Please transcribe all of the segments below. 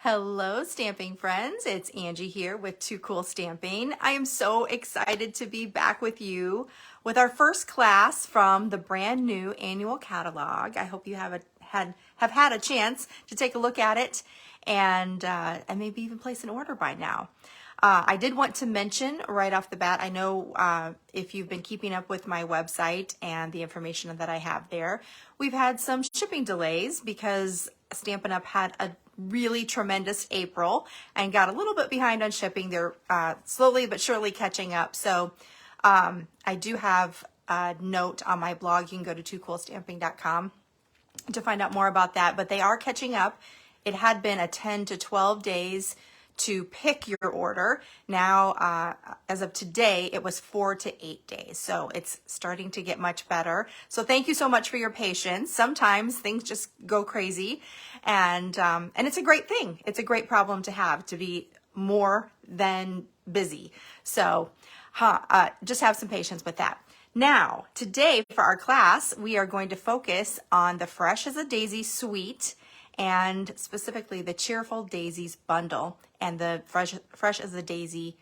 Hello, stamping friends. It's Angie here with Too Cool Stamping. I am so excited to be back with you with our first class from the brand new annual catalog. I hope you have had a chance to take a look at it and maybe even place an order by now. I did want to mention right off the bat, I know if you've been keeping up with my website and the information that I have there, we've had some shipping delays because Stampin' Up! Had a really tremendous April and got a little bit behind on shipping. They're slowly but surely catching up. So I do have a note on my blog. You can go to toocoolstamping.com to find out more about that, but they are catching up. It had been a 10 to 12 days to pick your order. Now, as of today, it was 4 to 8 days. So it's starting to get much better. So thank you so much for your patience. Sometimes things just go crazy and it's a great thing. It's a great problem to have, to be more than busy. So just have some patience with that. Now, today for our class, we are going to focus on the Fresh as a Daisy suite and specifically the Cheerful Daisies Bundle and the Fresh as a Daisy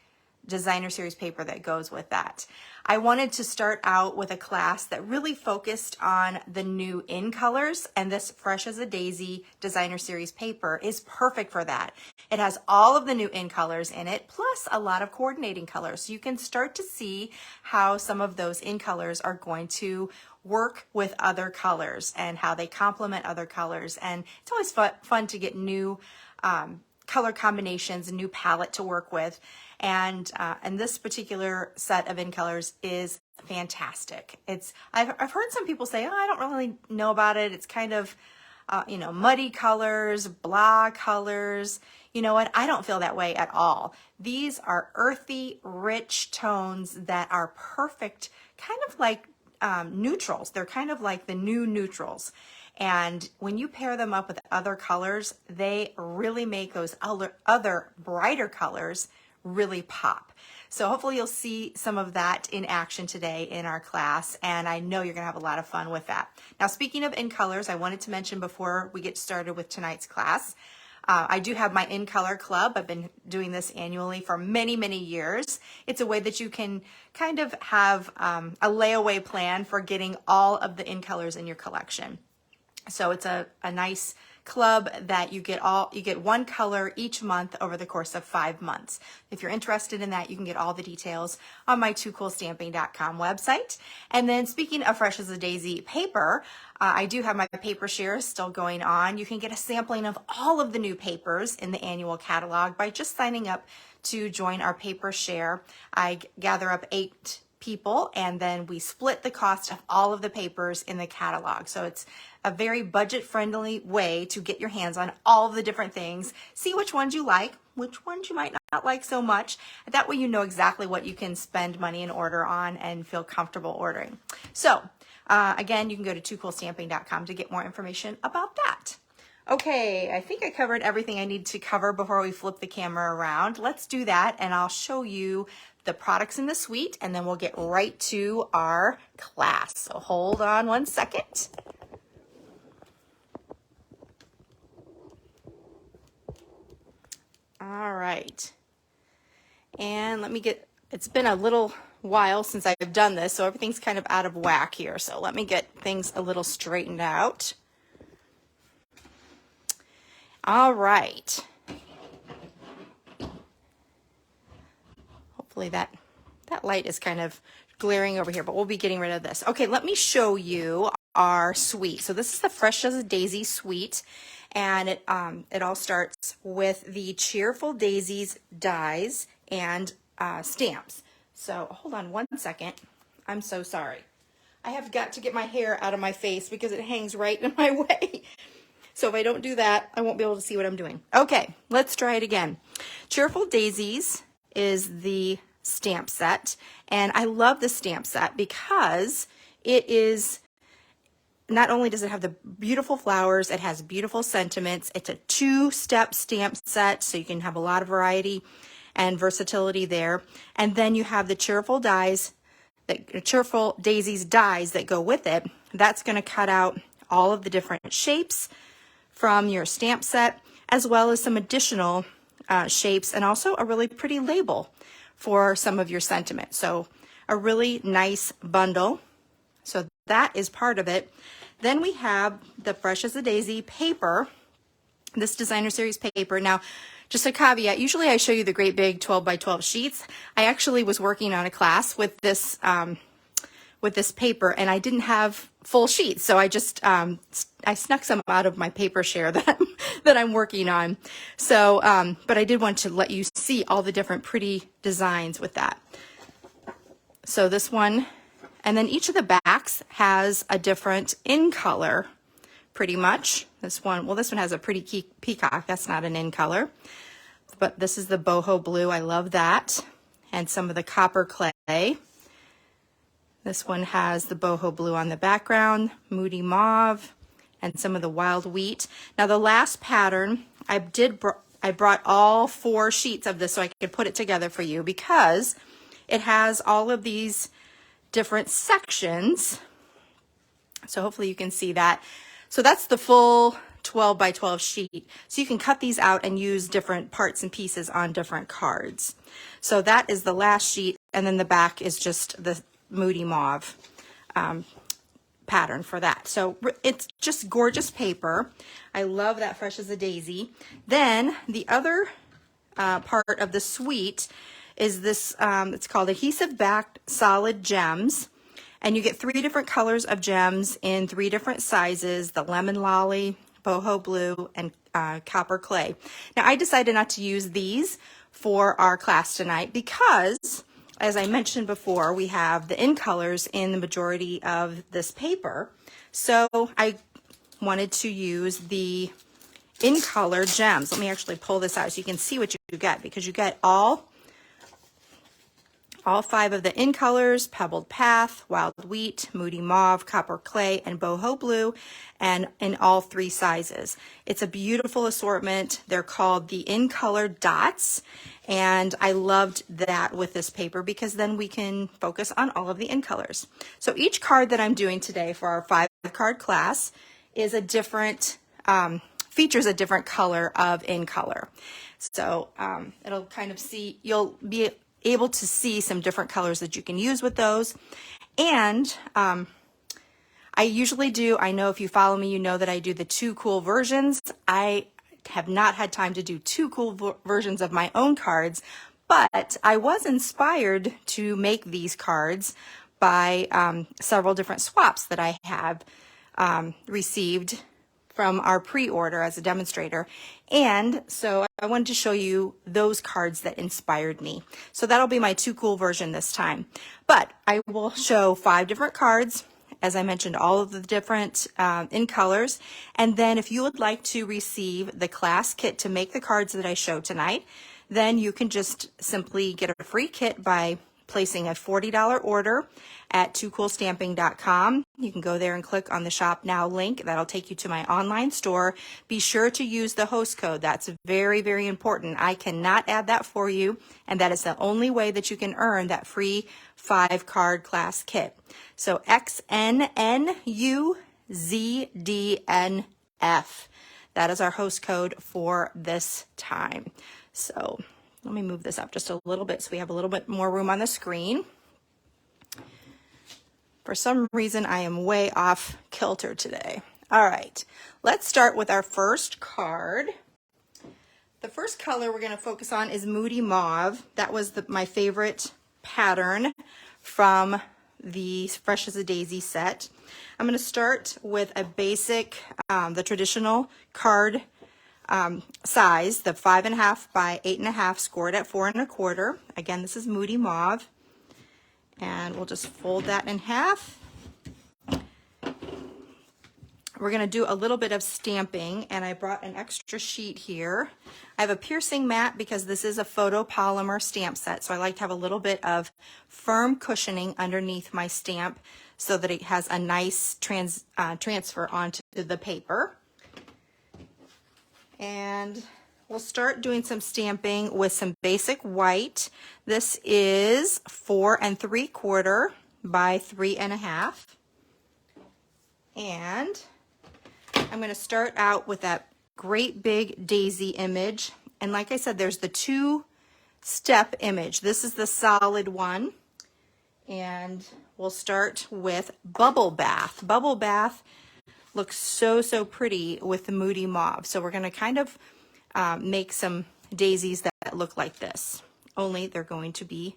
designer series paper that goes with that. I wanted to start out with a class that really focused on the new in colors, and this Fresh as a Daisy designer series paper is perfect for that. It has all of the new in colors in it, plus a lot of coordinating colors. So you can start to see how some of those in colors are going to work with other colors and how they complement other colors. And it's always fun to get new color combinations, a new palette to work with. And this particular set of in colors is fantastic. I've heard some people say, oh, I don't really know about it. It's kind of, muddy colors, blah colors. You know what? I don't feel that way at all. These are earthy, rich tones that are perfect, kind of like neutrals. They're kind of like the new neutrals. And when you pair them up with other colors, they really make those other brighter colors really pop. So hopefully you'll see some of that in action today in our class, and I know you're gonna have a lot of fun with that. Now, speaking of in colors, I wanted to mention before we get started with tonight's class, I do have my in color club. I've been doing this annually for many, many years. It's a way that you can kind of have a layaway plan for getting all of the in colors in your collection. So it's a nice club that you get one color each month over the course of 5 months. If you're interested in that, you can get all the details on my toocoolstamping.com website. And then speaking of Fresh as a Daisy paper, I do have my paper shares still going on. You can get a sampling of all of the new papers in the annual catalog by just signing up to join our paper share. I gather up 8 people and then we split the cost of all of the papers in the catalog. So it's a very budget-friendly way to get your hands on all of the different things, see which ones you like, which ones you might not like so much. That way you know exactly what you can spend money and order on and feel comfortable ordering. So again, you can go to toocoolstamping.com to get more information about that. Okay, I think I covered everything I need to cover before we flip the camera around. Let's do that, and I'll show you the products in the suite, and then we'll get right to our class. So hold on one second. All right, and let me it's been a little while since I've done this, so everything's kind of out of whack here. So let me get things a little straightened out. All right. Hopefully that light is kind of glaring over here, but we'll be getting rid of this. Okay, let me show you our suite. So this is the Fresh as a Daisy suite, and it all starts with the Cheerful Daisies dies and stamps. So hold on one second. I'm so sorry. I have got to get my hair out of my face because it hangs right in my way. So if I don't do that, I won't be able to see what I'm doing. Okay, let's try it again. Cheerful Daisies is the stamp set, and I love the stamp set because it is, not only does it have the beautiful flowers, it has beautiful sentiments. It's a 2-step stamp set, so you can have a lot of variety and versatility there. And then you have the Cheerful Daisies dies that go with it. That's going to cut out all of the different shapes from your stamp set. as well as some additional shapes and also a really pretty label for some of your sentiment. So a really nice bundle. So that is part of it. Then we have the Fresh as a Daisy paper, this designer series paper. Now, just a caveat, usually I show you the great big 12 by 12 sheets. I actually was working on a class with this paper and I didn't have full sheets. So I just, I snuck some out of my paper share that I'm working on. So, but I did want to let you see all the different pretty designs with that. So this one, and then each of the backs has a different in color, pretty much. This one has a pretty peacock. That's not an in color, but this is the boho blue. I love that. And some of the copper clay. This one has the boho blue on the background, moody mauve, and some of the wild wheat. Now the last pattern, I brought all 4 sheets of this so I could put it together for you because it has all of these different sections. So hopefully you can see that. So that's the full 12 by 12 sheet. So you can cut these out and use different parts and pieces on different cards. So that is the last sheet, and then the back is just the moody mauve pattern for that. So it's just gorgeous paper. I love that Fresh as a Daisy. Then the other part of the suite is this, it's called Adhesive Backed Solid Gems. And you get 3 different colors of gems in 3 different sizes, the lemon lolly, boho blue, and copper clay. Now I decided not to use these for our class tonight because, as I mentioned before, we have the in colors in the majority of this paper. So I wanted to use the in color gems. Let me actually pull this out so you can see what you get, because you get all 5 of the in colors: Pebbled Path, Wild Wheat, Moody Mauve, Copper Clay, and Boho Blue, and in all 3 sizes. It's a beautiful assortment. They're called the In Color Dots, and I loved that with this paper because then we can focus on all of the in colors. So each card that I'm doing today for our 5-card class is a different, features a different color of in color. So it'll kind of see, you'll be able to see some different colors that you can use with those. And I usually do, I know if you follow me, you know that I do the 2 cool versions. I have not had time to do 2 cool versions of my own cards, but I was inspired to make these cards by several different swaps that I have received from our pre-order as a demonstrator. And so I wanted to show you those cards that inspired me. So that'll be my 2 cool version this time. But I will show 5 different cards, as I mentioned, all of the different in colors. And then if you would like to receive the class kit to make the cards that I show tonight, then you can just simply get a free kit by placing a $40 order at 2coolstamping.com. You can go there and click on the Shop Now link. That'll take you to my online store. Be sure to use the host code. That's very, very important. I cannot add that for you, and that is the only way that you can earn that free 5-card class kit. So XNNUZDNF. That is our host code for this time. So let me move this up just a little bit so we have a little bit more room on the screen. For some reason, I am way off kilter today. All right, let's start with our first card. The first color we're going to focus on is Moody Mauve. That was my favorite pattern from the Fresh as a Daisy set. I'm going to start with a basic, the traditional card size, the 5.5 by 8.5, scored at 4 1/4. Again, this is Moody Mauve, and we'll just fold that in half. We're going to do a little bit of stamping, and I brought an extra sheet here. I have a piercing mat because this is a photopolymer stamp set, so I like to have a little bit of firm cushioning underneath my stamp so that it has a nice transfer onto the paper. And we'll start doing some stamping with some basic white. This is 4 3/4 by 3 1/2. And I'm going to start out with that great big daisy image. And like I said, there's the 2-step image. This is the solid one. And we'll start with Bubble Bath. Bubble Bath looks so, so pretty with the Moody Mauve. So we're going to kind of make some daisies that look like this, only they're going to be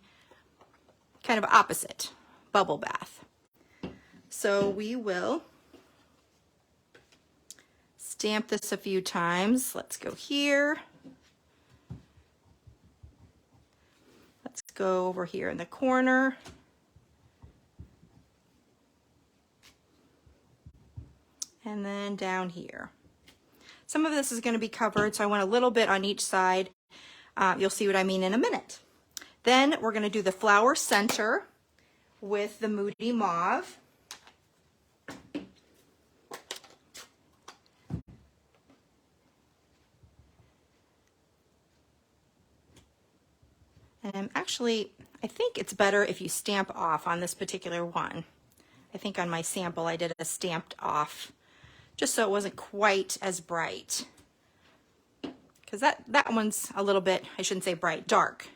kind of opposite. Bubble Bath. So we will stamp this a few times. Let's go here. Let's go over here in the corner. And then down here. Some of this is going to be covered, so I want a little bit on each side. You'll see what I mean in a minute. Then we're going to do the flower center with the Moody Mauve. And I think it's better if you stamp off on this particular one. I think on my sample I did a stamped off, just so it wasn't quite as bright. Because that one's a little bit, I shouldn't say bright, dark.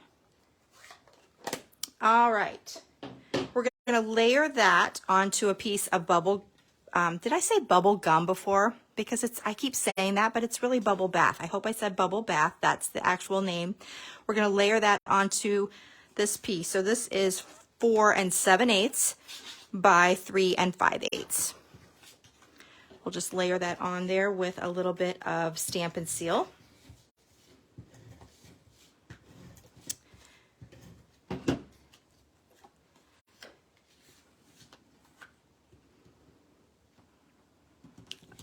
All right. We're going to layer that onto a piece of bubble, did I say bubble gum before? Because I keep saying that, but it's really Bubble Bath. I hope I said Bubble Bath. That's the actual name. We're going to layer that onto this piece. So this is 4 7/8 by 3 5/8. We'll just layer that on there with a little bit of Stampin' Seal.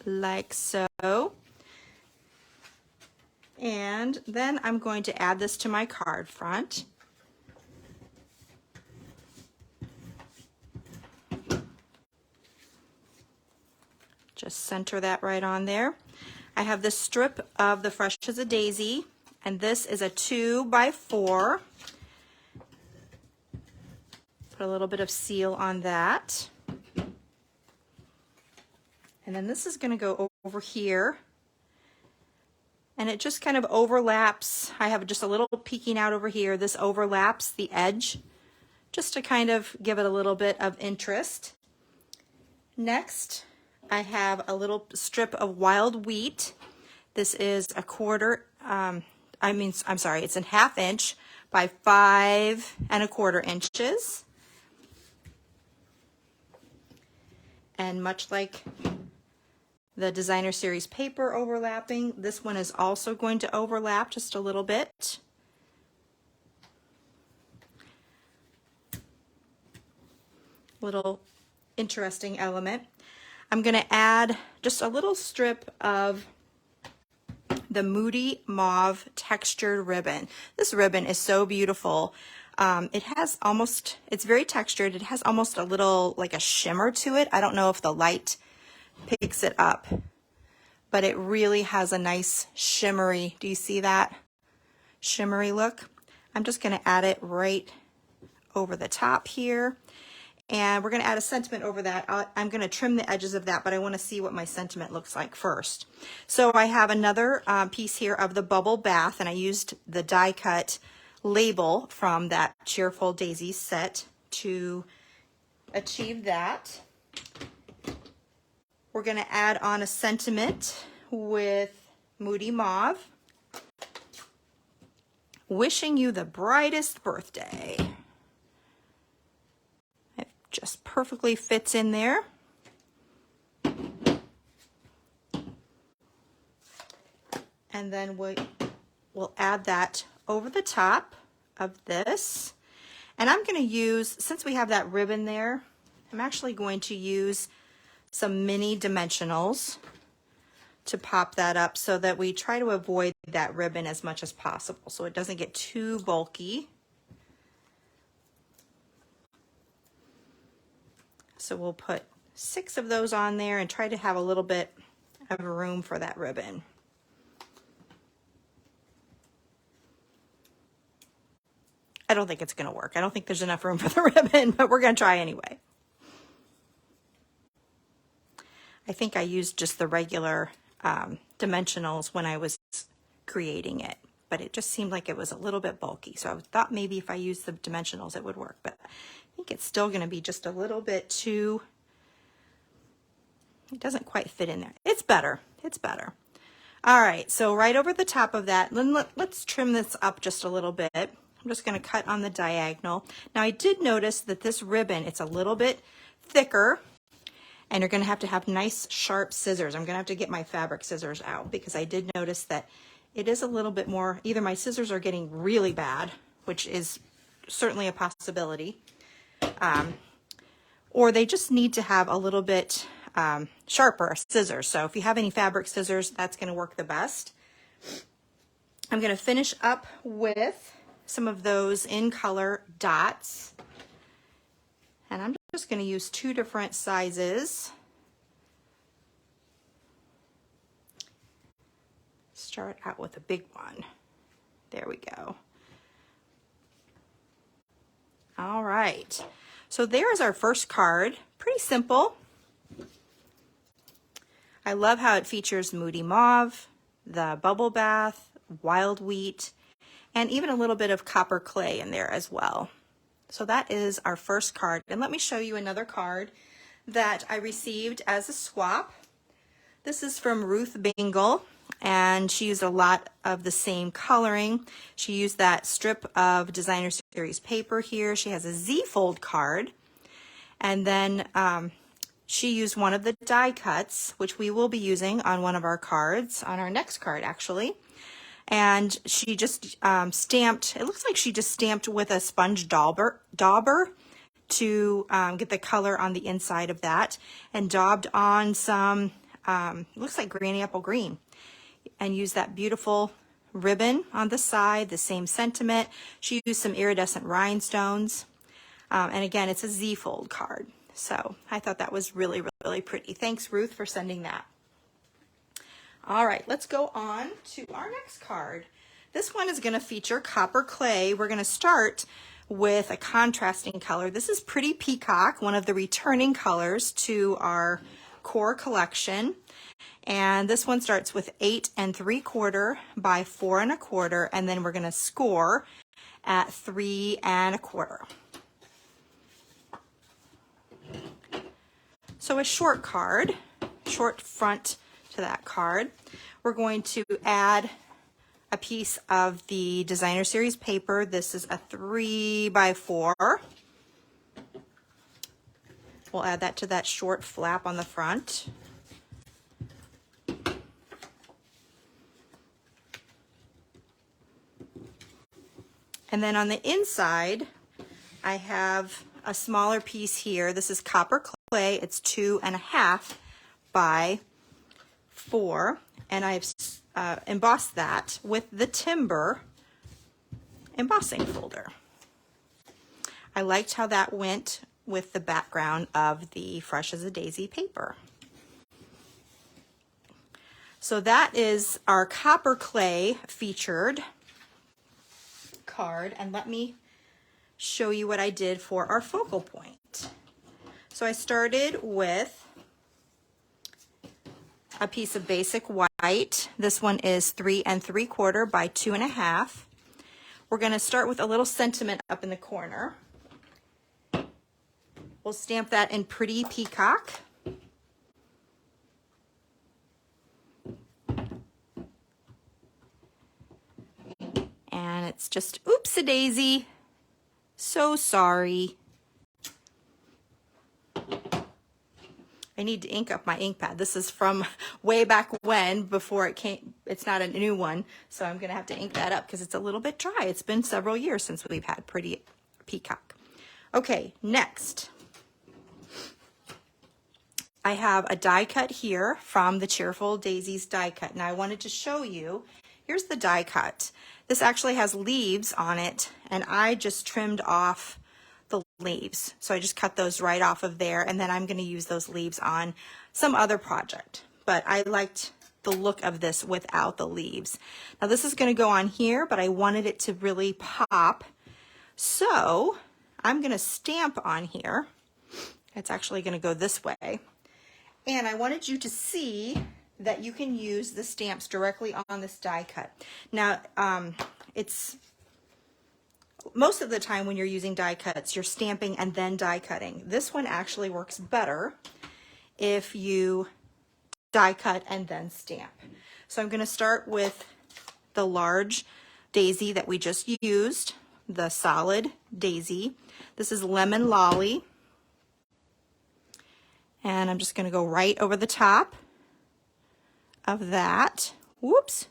Like so. And then I'm going to add this to my card front. Just center that right on there. I have this strip of the Fresh as a Daisy, and this is a 2 by 4. Put a little bit of seal on that. And then this is going to go over here, and it just kind of overlaps. I have just a little peeking out over here. This overlaps the edge just to kind of give it a little bit of interest. Next, I have a little strip of wild wheat. This is a quarter, I'm sorry, it's a 1/2 inch by 5 1/4 inches. And much like the designer series paper overlapping, this one is also going to overlap just a little bit. Little interesting element. I'm going to add just a little strip of the Moody Mauve textured ribbon. This ribbon is so beautiful. It's very textured. It has almost a little like a shimmer to it. I don't know if the light picks it up, but it really has a nice shimmery, do you see that shimmery look? I'm just going to add it right over the top here, and we're going to add a sentiment over that. I'm going to trim the edges of that, but I want to see what my sentiment looks like first. So I have another piece here of the Bubble Bath, and I used the die cut label from that Cheerful Daisies set to achieve that. We're going to add on a sentiment with Moody Mauve. Wishing you the brightest birthday. It just perfectly fits in there. And then we'll add that over the top of this. And I'm going to use, since we have that ribbon there, I'm actually going to use some mini dimensionals to pop that up so that we try to avoid that ribbon as much as possible so it doesn't get too bulky. So we'll put 6 of those on there and try to have a little bit of room for that ribbon. I don't think it's going to work. I don't think there's enough room for the ribbon, but we're going to try anyway. I think I used just the regular dimensionals when I was creating it, but it just seemed like it was a little bit bulky. So I thought maybe if I used the dimensionals it would work, but I think it's still going to be just a little bit too, it doesn't quite fit in there. It's better. It's better. All right, so right over the top of that, let's trim this up just a little bit. I'm just going to cut on the diagonal. Now I did notice that this ribbon, it's a little bit thicker, and you're going to have nice sharp scissors. I'm going to have to get my fabric scissors out because I did notice that it is a little bit more, either my scissors are getting really bad, which is certainly a possibility, or they just need to have a little bit sharper scissors. So if you have any fabric scissors, that's going to work the best. I'm going to finish up with some of those in color dots, and I'm just going to use 2 different sizes. Start out with a big one. There we go. All right, so there's our first card. Pretty simple. I love how it features Moody Mauve, the Bubble Bath, Wild Wheat, and even a little bit of copper clay in there as well. So that is our first card. And let me show you another card that I received as a swap. This is from Ruth Bingle, and she used a lot of the same coloring. She used that strip of Designer Series paper here. She has a Z-fold card, and then she used one of the die cuts, which we will be using on one of our cards, on our next card actually. And she just stamped, it looks like she just stamped with a sponge dauber to get the color on the inside of that, and daubed on some, looks like granny apple green, and used that beautiful ribbon on the side, the same sentiment. She used some iridescent rhinestones, and again, it's a Z-fold card. So I thought that was really, really pretty. Thanks, Ruth, for sending that. All right, let's go on to our next card. This one is going to feature copper clay. We're going to start with a contrasting color. This is Pretty Peacock, one of the returning colors to our core collection. And this one starts with 8 3/4 by 4 1/4, and then we're going to score at 3 1/4. So a short card, short front to that card. We're going to add a piece of the Designer Series paper. This is a 3 by 4. We'll add that to that short flap on the front. And then on the inside, I have a smaller piece here. This is copper clay. It's 2 1/2 by 4, and I've embossed that with the timber embossing folder. I liked how that went with the background of the Fresh as a Daisy paper. So that is our copper clay featured card, and let me show you what I did for our focal point. So I started with a piece of basic white. This one is 3 3/4 by 2 1/2. We're going to start with a little sentiment up in the corner. We'll stamp that in Pretty Peacock. And it's just, oops-a-daisy. So sorry. I need to ink up my ink pad. This is from way back when, before it came. It's not a new one, so I'm going to have to ink that up because it's a little bit dry. It's been several years since we've had Pretty Peacock. Okay, next. I have a die cut here from the Cheerful Daisies die cut. Now I wanted to show you, here's the die cut. This actually has leaves on it, and I just trimmed off the leaves. So I just cut those right off of there, and then I'm going to use those leaves on some other project. But I liked the look of this without the leaves. Now this is going to go on here, but I wanted it to really pop. So I'm going to stamp on here. It's actually going to go this way. And I wanted you to see that you can use the stamps directly on this die cut. Now, it's most of the time when you're using die cuts, you're stamping and then die cutting. This one actually works better if you die cut and then stamp. So I'm going to start with the large daisy that we just used, the solid daisy. This is Lemon Lolly. And I'm just going to go right over the top of that. Whoops.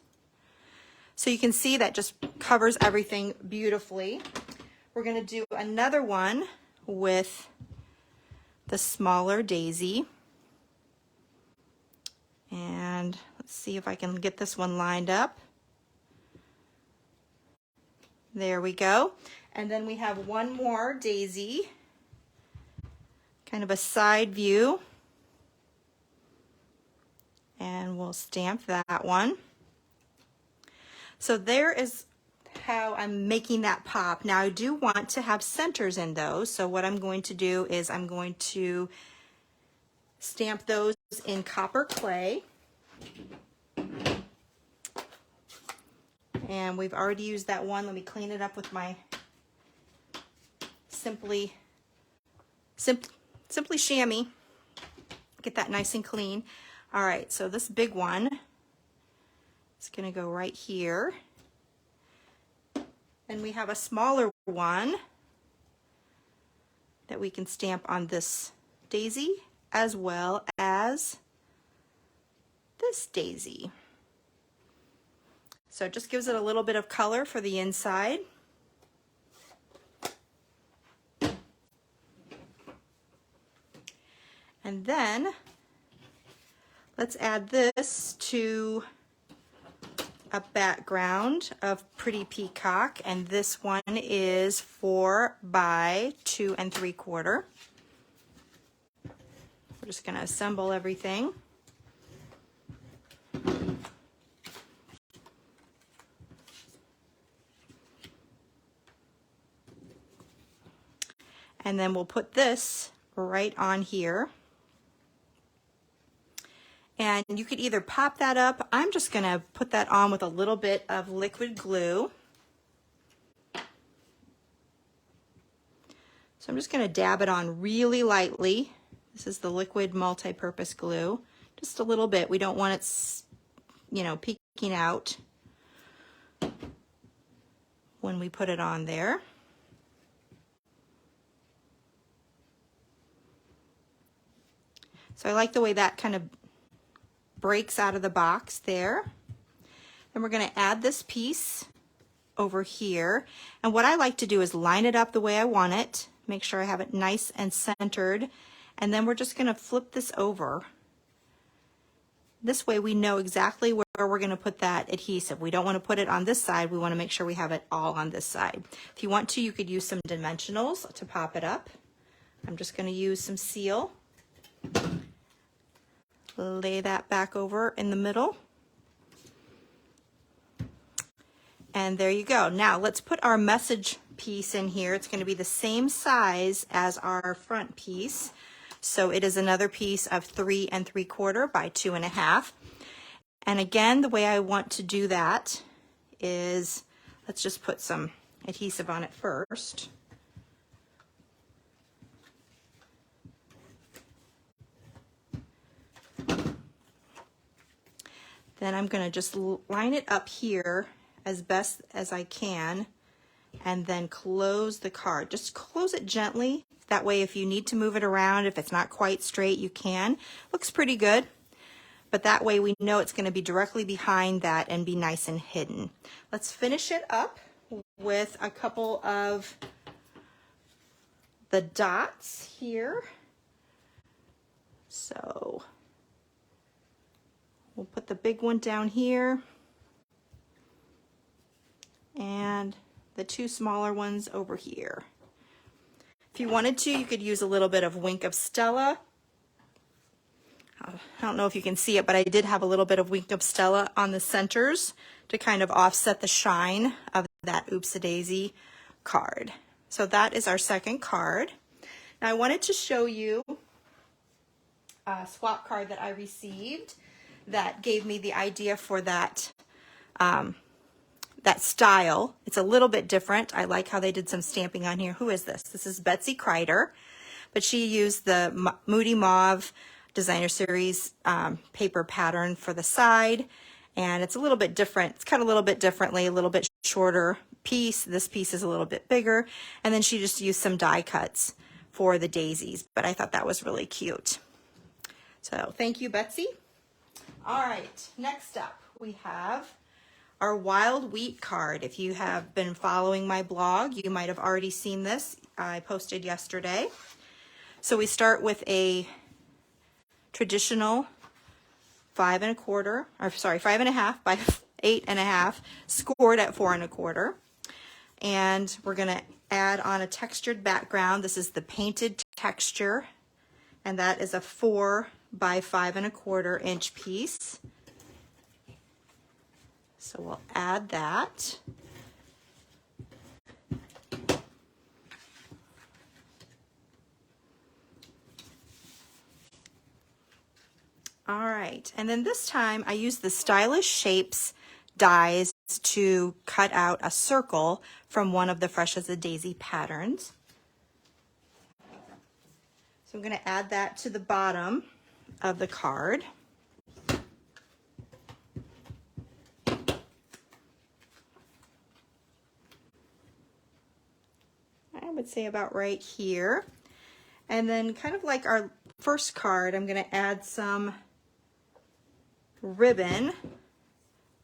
So you can see that just covers everything beautifully. We're going to do another one with the smaller daisy. And let's see if I can get this one lined up. There we go. And then we have one more daisy, kind of a side view. And we'll stamp that one. So there is how I'm making that pop. Now I do want to have centers in those. So what I'm going to do is I'm going to stamp those in copper clay. And we've already used that one. Let me clean it up with my Simply Chamois. Get that nice and clean. All right, so this big one is going to go right here. Then we have a smaller one that we can stamp on this daisy as well as this daisy. So it just gives it a little bit of color for the inside. And then let's add this to a background of Pretty Peacock, and this one is 4 by 2 3/4. We're just going to assemble everything. And then we'll put this right on here. And you could either pop that up. I'm just going to put that on with a little bit of liquid glue. So I'm just going to dab it on really lightly. This is the liquid multi-purpose glue. Just a little bit. We don't want it, you know, peeking out when we put it on there. So I like the way that kind of breaks out of the box there. Then we're going to add this piece over here. And what I like to do is line it up the way I want it. Make sure I have it nice and centered. And then we're just going to flip this over. This way we know exactly where we're going to put that adhesive. We don't want to put it on this side. We want to make sure we have it all on this side. If you want to, you could use some dimensionals to pop it up. I'm just going to use some seal. Lay that back over in the middle. And there you go. Now let's put our message piece in here. It's going to be the same size as our front piece. So it is another piece of 3 3/4 by 2 1/2. And again, the way I want to do that is, let's just put some adhesive on it first. Then I'm going to just line it up here as best as I can and then close the card. Just close it gently. That way if you need to move it around, if it's not quite straight, you can. Looks pretty good. But that way we know it's going to be directly behind that and be nice and hidden. Let's finish it up with a couple of the dots here. So we'll put the big one down here and the 2 smaller ones over here. If you wanted to, you could use a little bit of Wink of Stella. I don't know if you can see it, but I did have a little bit of Wink of Stella on the centers to kind of offset the shine of that Oops-a-Daisy card. So that is our second card. Now I wanted to show you a swap card that I received. that gave me the idea for that that style. It's a little bit different. I like how they did some stamping on here. Who is this? This is Betsy Kreider, but she used the Moody Mauve Designer Series paper pattern for the side, and it's a little bit different. It's cut a little bit differently, a little bit shorter piece. This piece is a little bit bigger, and then she just used some die cuts for the daisies, but I thought that was really cute. So thank you, Betsy. All right, next up we have our Wild Wheat card. If you have been following my blog, you might have already seen this. I posted yesterday. So we start with a traditional 5 1/4, or sorry, 5 1/2 by 8 1/2, scored at 4 1/4. And we're gonna add on a textured background. This is the painted texture, and that is a 4 by 5 1/4 inch piece. So we'll add that. All right, and then this time I used the Stylish Shapes dies to cut out a circle from one of the Fresh as a Daisy patterns. So I'm going to add that to the bottom of the card. I would say about right here. And then kind of like our first card, I'm going to add some ribbon.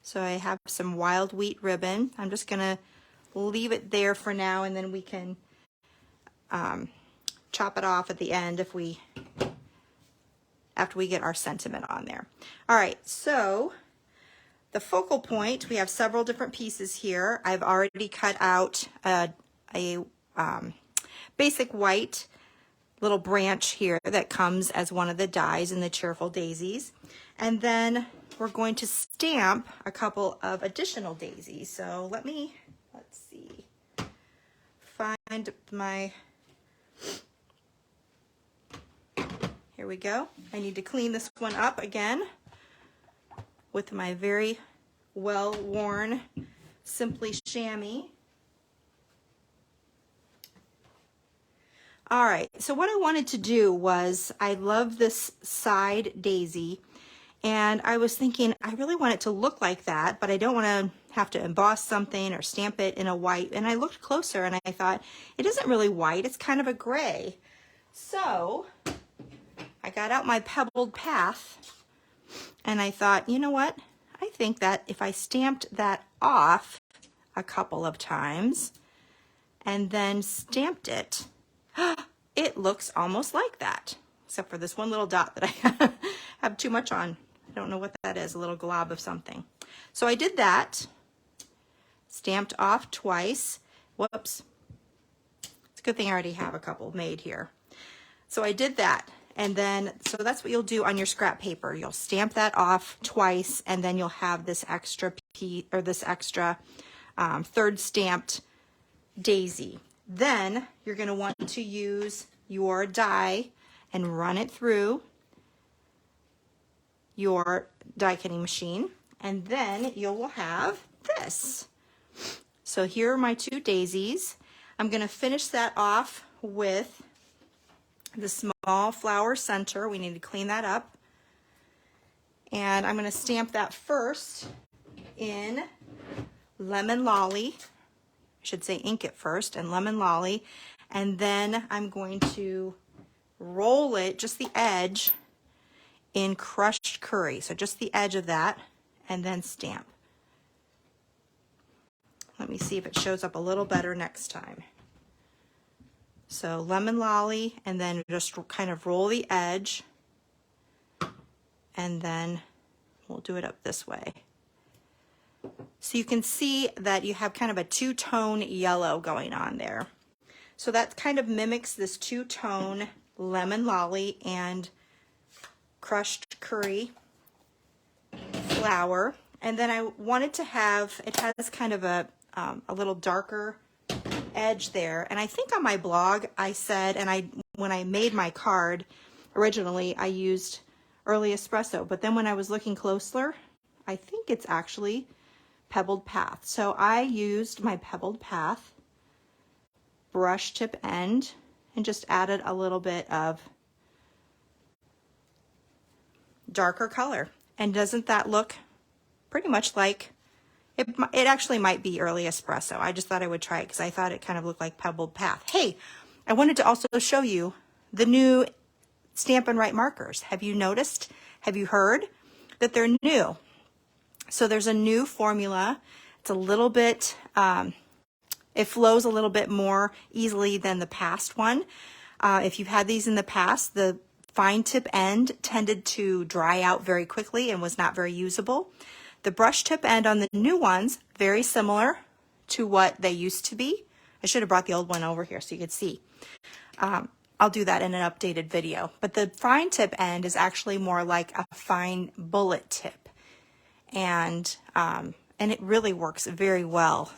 So I have some Wild Wheat ribbon. I'm just going to leave it there for now, and then we can chop it off at the end after we get our sentiment on there. All right, so the focal point, we have several different pieces here. I've already cut out a basic white little branch here that comes as one of the dies in the Cheerful Daisies. And then we're going to stamp a couple of additional daisies. So let's see, find my, here we go. I need to clean this one up again with my very well-worn Simply Chamois. All right, so what I wanted to do was, I love this side daisy, and I was thinking I really want it to look like that, but I don't want to have to emboss something or stamp it in a white. And I looked closer and I thought, it isn't really white, it's kind of a gray. So I got out my pebbled path and I thought, you know what? I think that if I stamped that off a couple of times and then stamped it, it looks almost like that, except for this one little dot that I have too much on. I don't know what that is, a little glob of something. So I did that, stamped off twice. Whoops. It's a good thing I already have a couple made here. So I did that, and then, so that's what you'll do on your scrap paper. You'll stamp that off twice, and then you'll have this extra piece, or this extra third stamped daisy. Then you're going to want to use your die and run it through your die cutting machine, and then you will have this. So here are my two daisies. I'm going to finish that off with the small flower center. We need to clean that up, and I'm going to stamp that first in Lemon Lolly. I should say ink it first and Lemon Lolly, and then I'm going to roll it, just the edge, in Crushed Curry. So just the edge of that, and then stamp. Let me see if it shows up a little better next time. So Lemon Lolly, and then just kind of roll the edge, and then we'll do it up this way. So you can see that you have kind of a two-tone yellow going on there. So that kind of mimics this two-tone Lemon Lolly and Crushed Curry flower. And then I wanted to have, it has kind of a little darker edge there. And I think on my blog I said, and when I made my card originally, I used Early Espresso, but then when I was looking closer, I think it's actually Pebbled Path. So I used my Pebbled Path brush tip end and just added a little bit of darker color. And doesn't that look pretty much like, it actually might be Early Espresso. I just thought I would try it because I thought it kind of looked like Pebbled Path. Hey, I wanted to also show you the new Stampin' Right markers. Have you noticed? Have you heard that they're new? So there's a new formula. It's a little bit, it flows a little bit more easily than the past one. If you've had these in the past, the fine tip end tended to dry out very quickly and was not very usable. The brush tip end on the new ones, very similar to what they used to be. I should have brought the old one over here so you could see. I'll do that in an updated video. But the fine tip end is actually more like a fine bullet tip. And it really works very well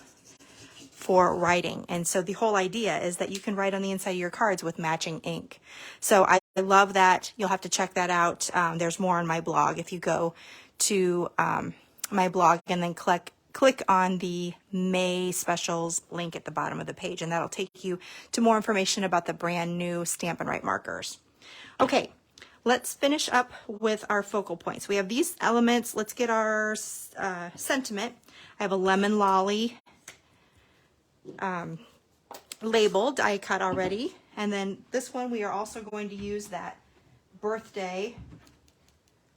for writing. And so the whole idea is that you can write on the inside of your cards with matching ink. So I love that. You'll have to check that out. There's more on my blog if you go to my blog and then click on the May specials link at the bottom of the page, and that'll take you to more information about the brand new Stampin' Right markers. Okay, let's finish up with our focal points. We have these elements. Let's get our sentiment. I have a lemon lolly labeled, I cut already. And then this one, we are also going to use that birthday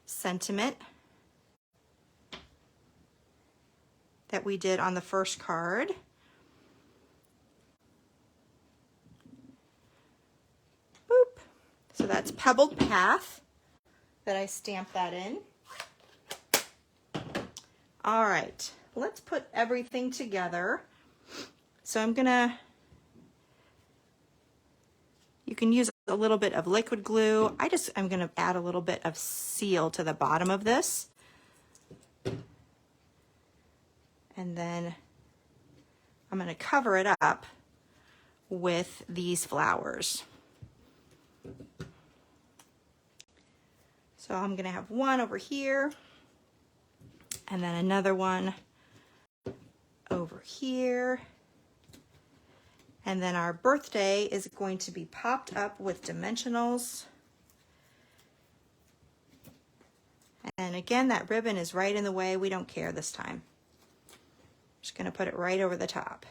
sentiment that we did on the first card. Boop. So that's Pebbled Path that I stamped that in. All right, let's put everything together. So I'm gonna, you can use a little bit of liquid glue. I'm gonna add a little bit of seal to the bottom of this. And then I'm going to cover it up with these flowers. So I'm going to have one over here and then another one over here. And then our birthday is going to be popped up with dimensionals. And again, that ribbon is right in the way. We don't care this time. Just going to put it right over the top.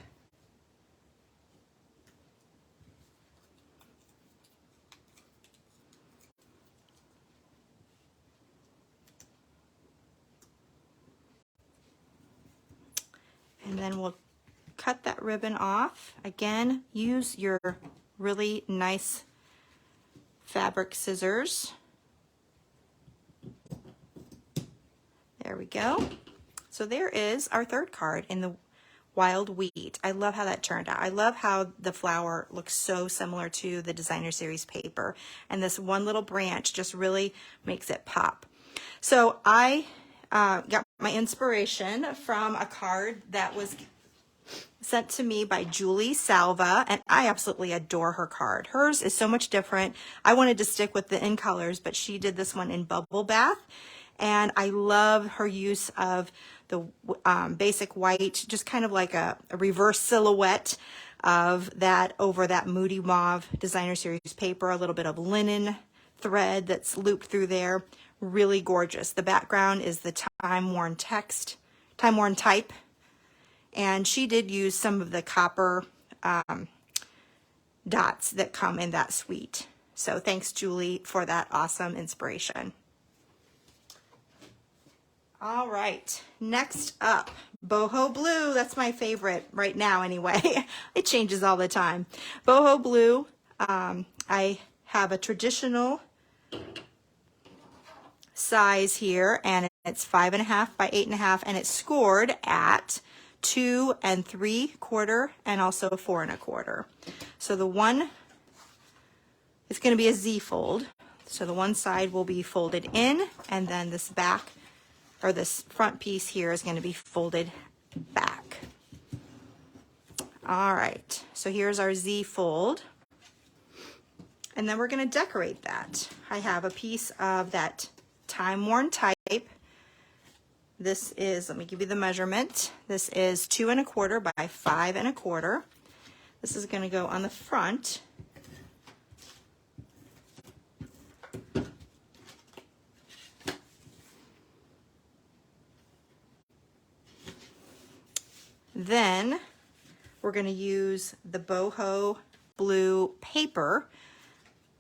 And then we'll cut that ribbon off. Again, use your really nice fabric scissors. There we go. So there is our third card in the Wild Wheat. I love how that turned out. I love how the flower looks so similar to the designer series paper. And this one little branch just really makes it pop. So I got my inspiration from a card that was sent to me by Julie Salva, and I absolutely adore her card. Hers is so much different. I wanted to stick with the in colors, but she did this one in Bubble Bath. And I love her use of the basic white, just kind of like a reverse silhouette of that over that Moody Mauve designer series paper, a little bit of linen thread that's looped through there. Really gorgeous. The background is the time-worn text, time-worn type. And she did use some of the copper dots that come in that suite. So thanks, Julie, for that awesome inspiration. All right, next up, Boho Blue. That's my favorite right now anyway. It changes all the time. Boho Blue, I have a traditional size here, and it's 5.5 by 8.5, and it's scored at 2 3/4 and also 4 1/4. So the one is going to be a Z fold. So the one side will be folded in, and then this back, or this front piece here, is going to be folded back. All right, so here's our Z fold. And then we're going to decorate that. I have a piece of that time-worn type. This is, let me give you the measurement. This is 2 1/4 by 5 1/4. This is going to go on the front. Then we're going to use the boho blue paper,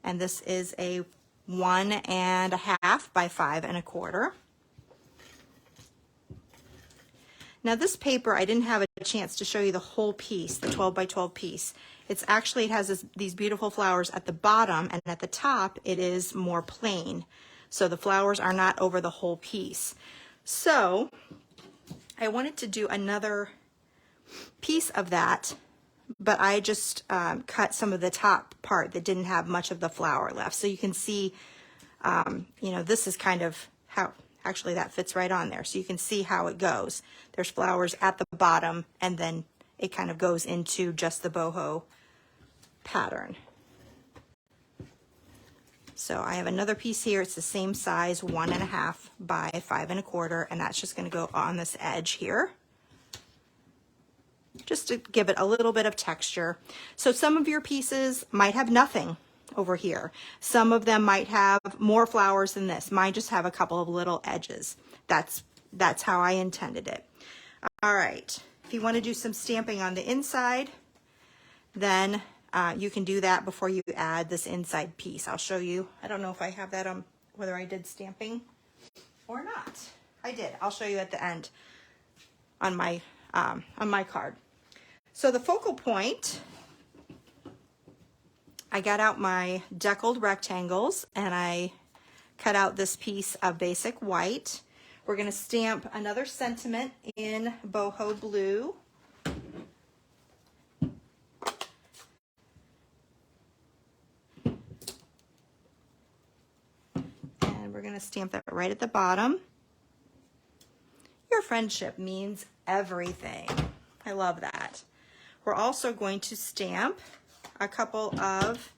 and this is a 1 1/2 by 5 1/4. Now this paper, I didn't have a chance to show you the whole piece, the 12 by 12 piece. It has these beautiful flowers at the bottom, and at the top it is more plain. So the flowers are not over the whole piece. So I wanted to do another piece of that, but I just cut some of the top part that didn't have much of the flower left. So you can see, you know, this is kind of how, actually that fits right on there. So you can see how it goes. There's flowers at the bottom, and then it kind of goes into just the boho pattern. So I have another piece here. It's the same size, 1 1/2 by 5 1/4, and that's just going to go on this edge here, just to give it a little bit of texture. So some of your pieces might have nothing over here. Some of them might have more flowers than this. Mine just have a couple of little edges. That's how I intended it. All right, if you want to do some stamping on the inside, then you can do that before you add this inside piece. I'll show you. I don't know if I have that on, whether I did stamping or not. I did. I'll show you at the end on my card. So the focal point, I got out my deckled rectangles and I cut out this piece of basic white. We're going to stamp another sentiment in boho blue. And we're going to stamp that right at the bottom. Your friendship means everything. I love that. We're also going to stamp a couple of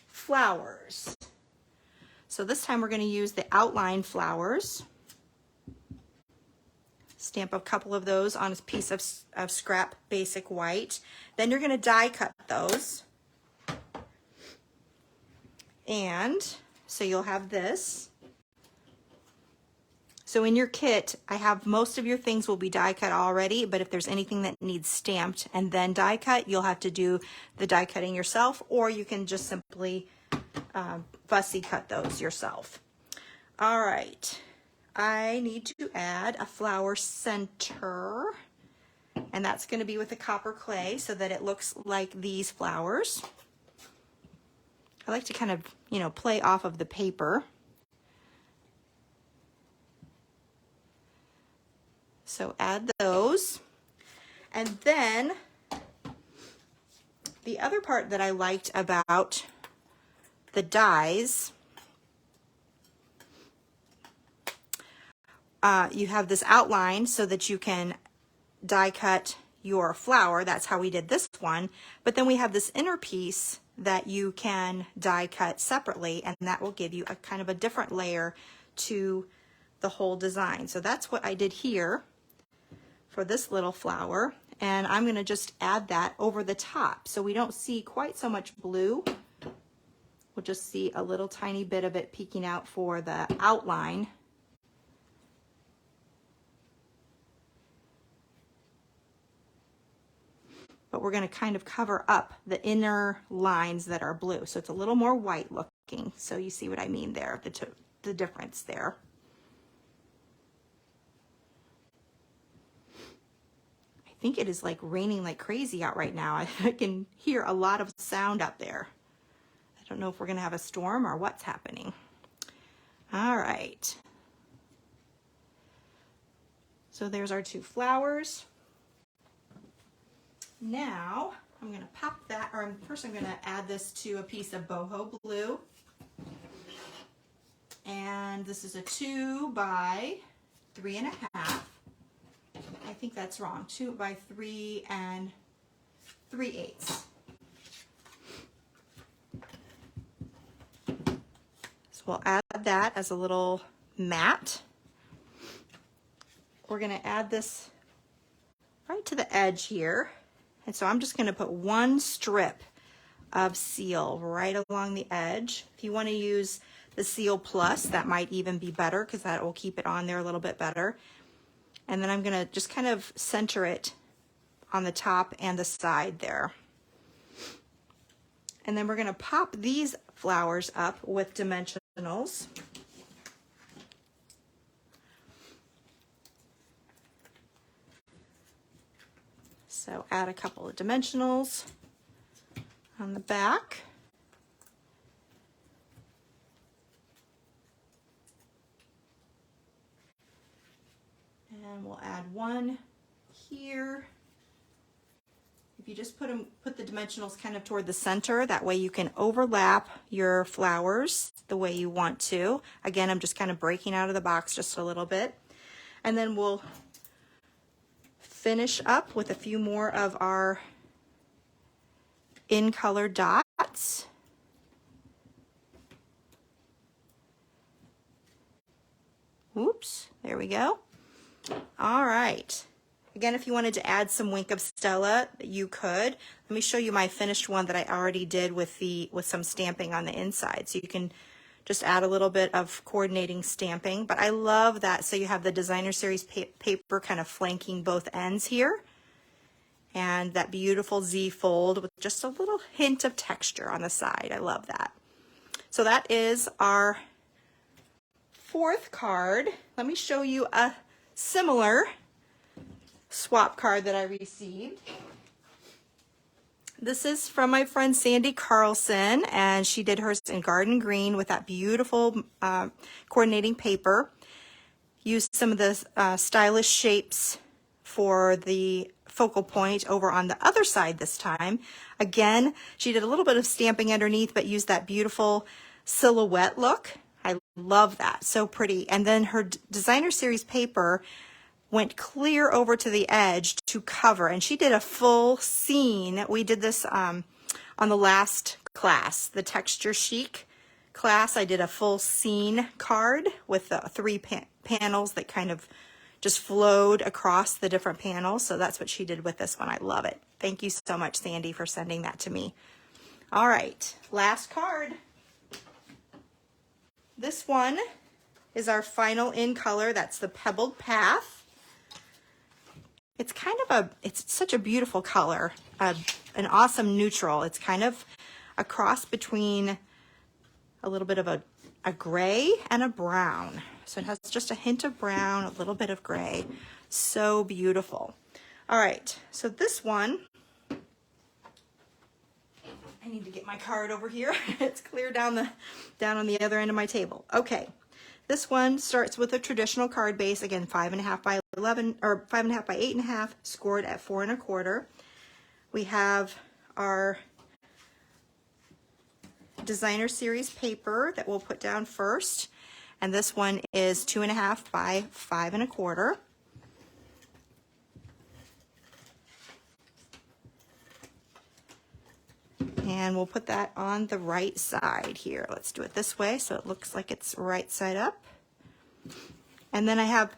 flowers. So this time we're going to use the outline flowers. Stamp a couple of those on a piece of scrap basic white. Then you're going to die cut those. And so you'll have this. So in your kit, I have most of your things will be die cut already, but if there's anything that needs stamped and then die cut, you'll have to do the die cutting yourself, or you can just simply fussy cut those yourself. All right, I need to add a flower center, and that's going to be with the copper clay so that it looks like these flowers. I like to kind of, you know, play off of the paper. So add those. And then the other part that I liked about the dies, you have this outline so that you can die cut your flower. That's how we did this one. But then we have this inner piece that you can die cut separately, and that will give you a kind of a different layer to the whole design. So that's what I did here for this little flower, and I'm going to just add that over the top so we don't see quite so much blue. We'll just see a little tiny bit of it peeking out for the outline. But we're going to kind of cover up the inner lines that are blue, so it's a little more white looking. So you see what I mean there, the difference there. I think it is like raining like crazy out right now. I can hear a lot of sound up there. I don't know if we're going to have a storm or what's happening. All right. So there's our two flowers. Now I'm going to pop that, or first I'm going to add this to a piece of boho blue. And this is a 2 by 3 1/2. I think that's wrong. 2 by 3 3/8. So we'll add that as a little matte. We're going to add this right to the edge here. And so I'm just going to put one strip of seal right along the edge. If you want to use the Seal Plus, that might even be better because that will keep it on there a little bit better. And then I'm going to just kind of center it on the top and the side there. And then we're going to pop these flowers up with dimensionals. So add a couple of dimensionals on the back. And we'll add one here. If you just put the dimensionals kind of toward the center, that way you can overlap your flowers the way you want to. Again, I'm just kind of breaking out of the box just a little bit. And then we'll finish up with a few more of our in color dots. Oops, there we go. All right. Again, if you wanted to add some Wink of Stella, you could. Let me show you my finished one that I already did with some stamping on the inside. So you can just add a little bit of coordinating stamping. But I love that. So you have the Designer Series paper kind of flanking both ends here. And that beautiful Z fold with just a little hint of texture on the side. I love that. So that is our fourth card. Let me show you a similar swap card that I received. This is from my friend Sandy Carlson, and she did hers in garden green with that beautiful coordinating paper. Used some of the stylish shapes for the focal point over on the other side this time. Again, she did a little bit of stamping underneath, but used that beautiful silhouette look. I love that, so pretty. And then her Designer Series paper went clear over to the edge to cover, and she did a full scene. We did this on the last class, the Texture Chic class. I did a full scene card with the three panels that kind of just flowed across the different panels. So that's what she did with this one. I love it. Thank you so much, Sandy, for sending that to me. All right, last card. This one is our final in color. That's the Pebbled Path. It's kind of it's such a beautiful color, an awesome neutral. It's kind of a cross between a little bit of a gray and a brown. So it has just a hint of brown, a little bit of gray. So beautiful. All right, so this one, I need to get my card over here. It's clear down on the other end of my table. Okay. This one starts with a traditional card base, again, 5.5 by 11, or 5.5 by 8.5, scored at 4 1/4. We have our Designer Series paper that we'll put down first, and this one is 2.5 by 5 1/4. And we'll put that on the right side here. Let's do it this way so it looks like it's right side up. And then I have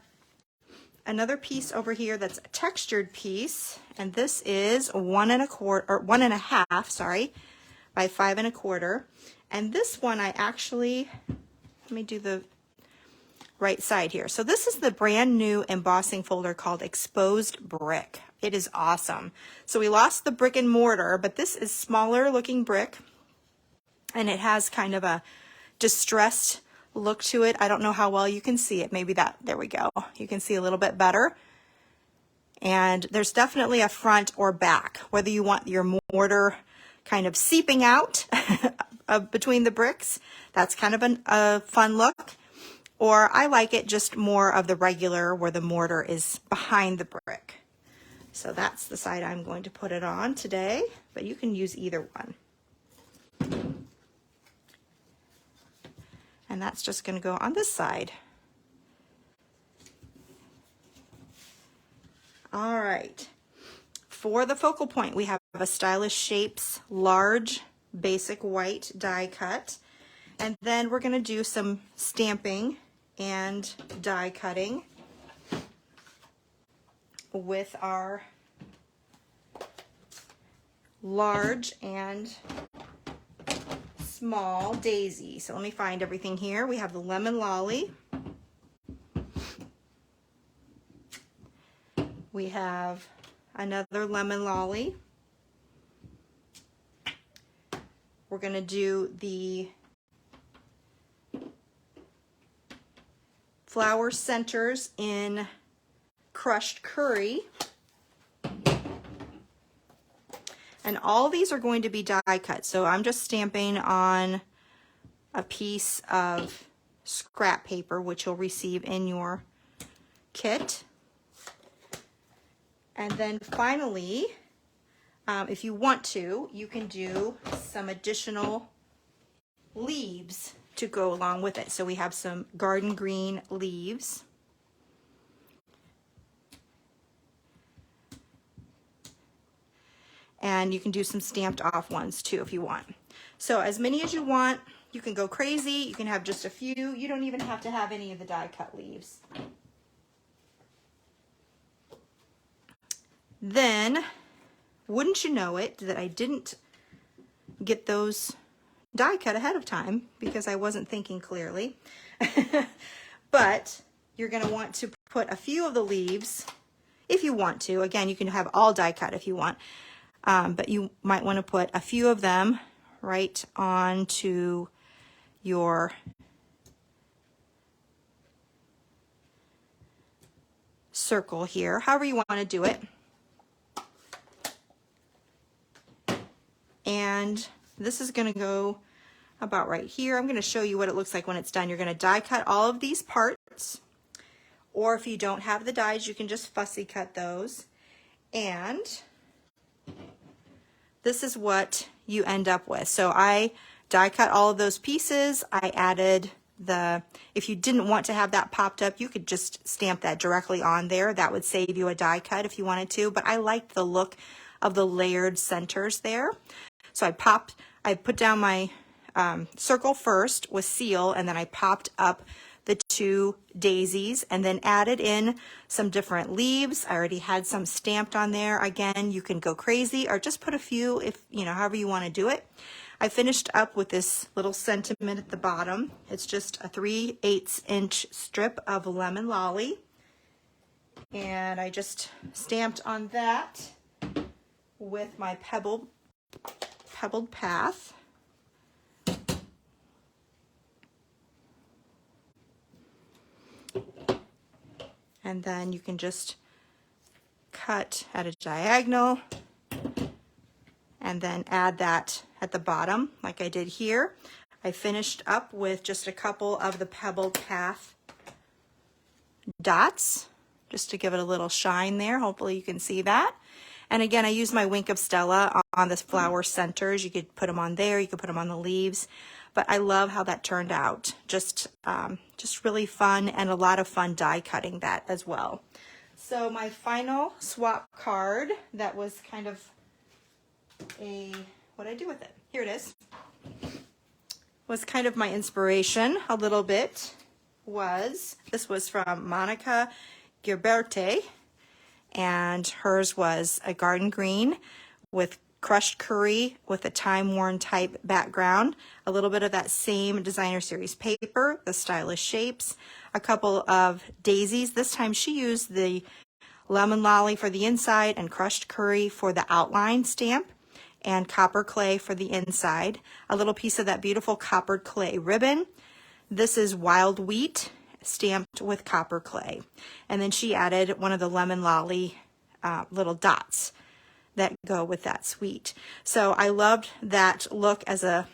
another piece over here that's a textured piece, and this is 1 1/2, sorry, by 5 1/4. And this one I actually, let me do the right side here. So this is the brand new embossing folder called Exposed Brick. It is awesome. So we lost the brick and mortar, but this is smaller looking brick, and it has kind of a distressed look to it. I don't know how well you can see it. Maybe that, there we go. You can see a little bit better. And there's definitely a front or back, whether you want your mortar kind of seeping out between the bricks. That's kind of a fun look. Or I like it just more of the regular where the mortar is behind the brick. So that's the side I'm going to put it on today, but you can use either one. And that's just going to go on this side. All right. For the focal point, we have a Stylish Shapes large basic white die cut. And then we're going to do some stamping and die cutting with our large and small daisy. So let me find everything here. We have the lemon lolly. We have another lemon lolly. We're going to do the flower centers in crushed curry. And all these are going to be die cut. So I'm just stamping on a piece of scrap paper, which you'll receive in your kit. And then finally, if you want to, you can do some additional leaves to go along with it. So we have some garden green leaves. And you can do some stamped off ones too if you want. So as many as you want, you can go crazy. You can have just a few. You don't even have to have any of the die cut leaves. Then, wouldn't you know it, that I didn't get those die cut ahead of time because I wasn't thinking clearly. But you're going to want to put a few of the leaves if you want to. Again, you can have all die cut if you want. But you might want to put a few of them right onto your circle here, however you want to do it. And this is going to go about right here. I'm going to show you what it looks like when it's done. You're going to die cut all of these parts, or if you don't have the dies, you can just fussy cut those. And this is what you end up with. So I die cut all of those pieces. I added the, if you didn't want to have that popped up, you could just stamp that directly on there. That would save you a die cut if you wanted to, but I liked the look of the layered centers there. So I put down my circle first with seal, and then I popped up the two daisies and then added in some different leaves. I already had some stamped on there. Again, you can go crazy or just put a few if, you know, however you want to do it. I finished up with this little sentiment at the bottom. It's just a 3/8 inch strip of lemon lolly. And I just stamped on that with my pebbled path. And then you can just cut at a diagonal and then add that at the bottom like I did here. I finished up with just a couple of the pebbled path dots just to give it a little shine there. Hopefully you can see that. And again, I used my Wink of Stella on the flower centers. You could put them on there, you could put them on the leaves. But I love how that turned out. Just really fun, and a lot of fun die cutting that as well. So my final swap card, that was kind of what did I do with it? Here it is. Was kind of my inspiration a little bit. This was from Monica Gilberte, and hers was a garden green with crushed curry with a time-worn type background, a little bit of that same designer series paper, the stylish shapes, a couple of daisies. This time she used the lemon lolly for the inside and crushed curry for the outline stamp, and copper clay for the inside, a little piece of that beautiful coppered clay ribbon. This is wild wheat stamped with copper clay. And then she added one of the lemon lolly little dots that go with that sweet. So I loved that look as a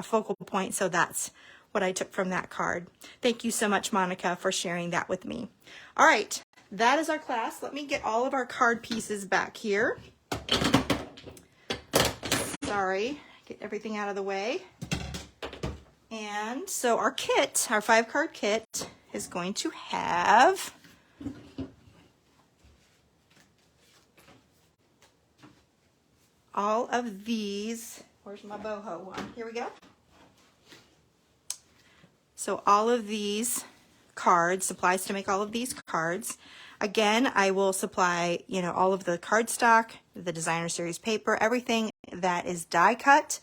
focal point, so that's what I took from that card. Thank you so much, Monica, for sharing that with me. All right, that is our class. Let me get all of our card pieces back here. Sorry, get everything out of the way. And so our kit, our 5-card kit, is going to have all of these. Where's my boho one? Here we go. So all of these cards, supplies to make all of these cards. Again, I will supply, all of the cardstock, the designer series paper, everything that is die cut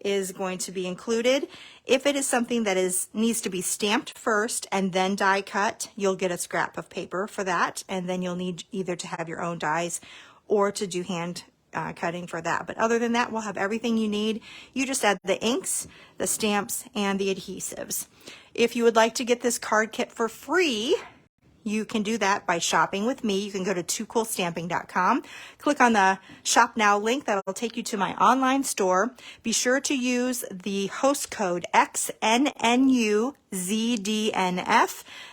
is going to be included. If it is something that needs to be stamped first and then die cut, you'll get a scrap of paper for that, and then you'll need either to have your own dies or to do hand cutting for that. But other than that, we'll have everything you need. You just add the inks, the stamps, and the adhesives. If you would like to get this card kit for free, you can do that by shopping with me. You can go to toocoolstamping.com, click on the Shop Now link. That will take you to my online store. Be sure to use the host code XNNUZDNF.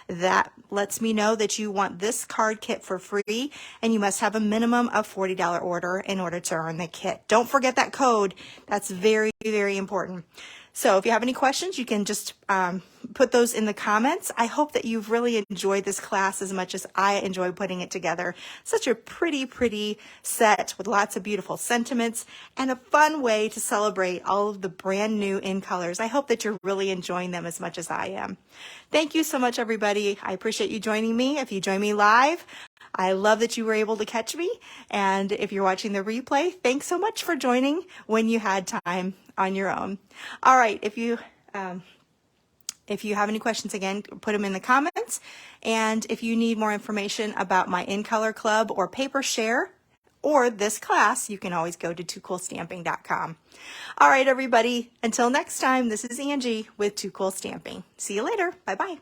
That lets me know that you want this card kit for free, and you must have a minimum of $40 order in order to earn the kit. Don't forget that code. That's very, very important. So if you have any questions, you can just put those in the comments. I hope that you've really enjoyed this class as much as I enjoy putting it together. Such a pretty set with lots of beautiful sentiments and a fun way to celebrate all of the brand new in colors. I hope that you're really enjoying them as much as I am. Thank you so much, everybody. I appreciate you joining me. If you join me live, I love that you were able to catch me. And if you're watching the replay, thanks so much for joining when you had time on your own. All right, if you have any questions, again, put them in the comments. And if you need more information about my In Color Club or Paper Share or this class, you can always go to toocoolstamping.com. All right, everybody, until next time, this is Angie with Too Cool Stamping. See you later. Bye-bye.